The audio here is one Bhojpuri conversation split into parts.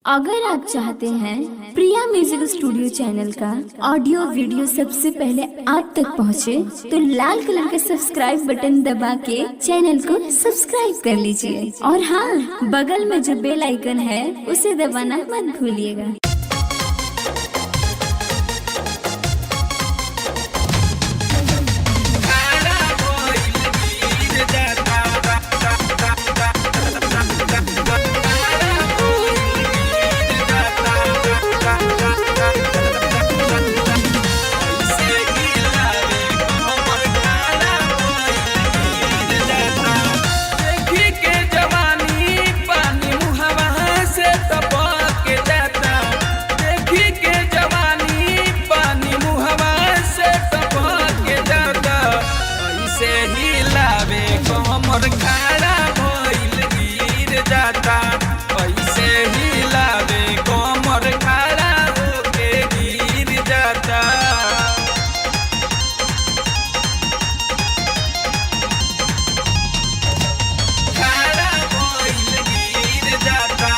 अगर आप चाहते हैं प्रिया म्यूजिक स्टूडियो चैनल का ऑडियो वीडियो सबसे पहले आप तक पहुंचे, तो लाल कलर का सब्सक्राइब बटन दबा के चैनल को सब्सक्राइब कर लीजिए और हाँ, बगल में जो बेल आइकन है उसे दबाना मत भूलिएगा। खाना भइल गिर जाता, ऐसे ही लावे कमर खाना होके गिर जाता। खाना भइल गिर जाता,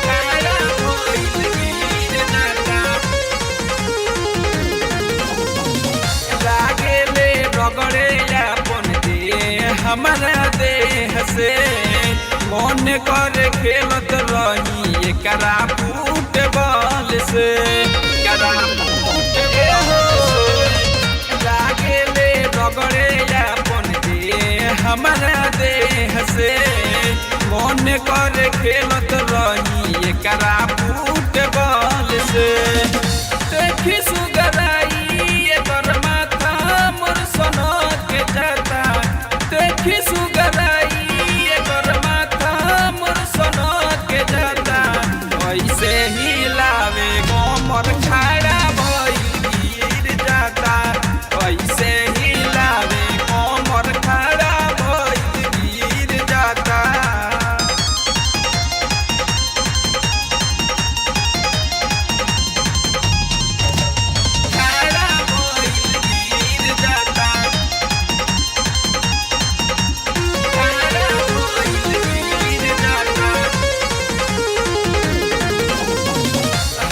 खाना भइल गिर जाता। लागे ले रगड़े हमारा देह से मन कर खेलत रही एकरा फुटबॉल से। लागे ले रगड़े अपन देह हमारा देह से मन कर खेलत रही एकरा फुटबॉल से। देखी सुगराई एकर माथा मोर सनक के जाता, देखी सुगराई एकर माथा मोर सनक के जाता। ऐसे ही लावे कमर खाड़ा भइल गिर जाता, ऐसे ही लावे कमर खाड़ा भइल गिर जाता। खाड़ा भइल गिर जाता,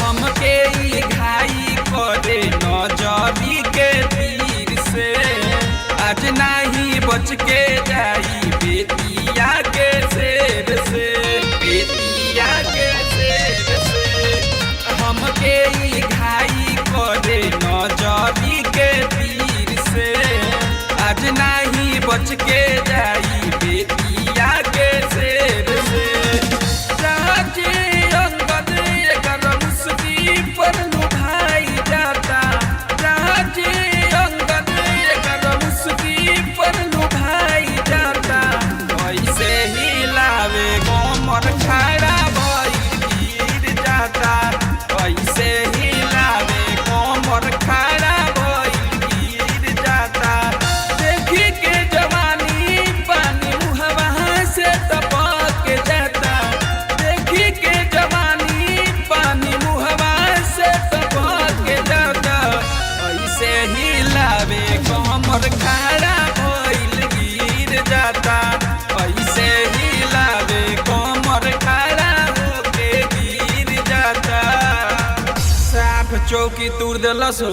हमके ई घाई करे नजरी के तीर से। आज नहीं बच के जाई बेतिया के शेर से, बेतिया के शेर से। हमके ई घाई करे नजरी के तीर से। आज नहीं बच के जाई बेतिया के शेर से। राजे अंगद एकर मुस्की पर लुभाई जाता, राजे अंगद एकर मुस्की पर लुभाई जाता। ऐसे ही लावे कमर खाड़ा भइल गिर जाता, ऐसे ही लावे कमर खाड़ा भइल गिर जाता। देखी के जवानी पानी मुहवा से टपक के जाता, देखी के जवानी पानी मुहवा से टपक के जाता। ऐसे ही लावे कमर खाड़ा भइल गिर जाता, ऐसे ही लावे कमर खाड़ा होके गिर जाता। साफ चौकी तूर देलस हो।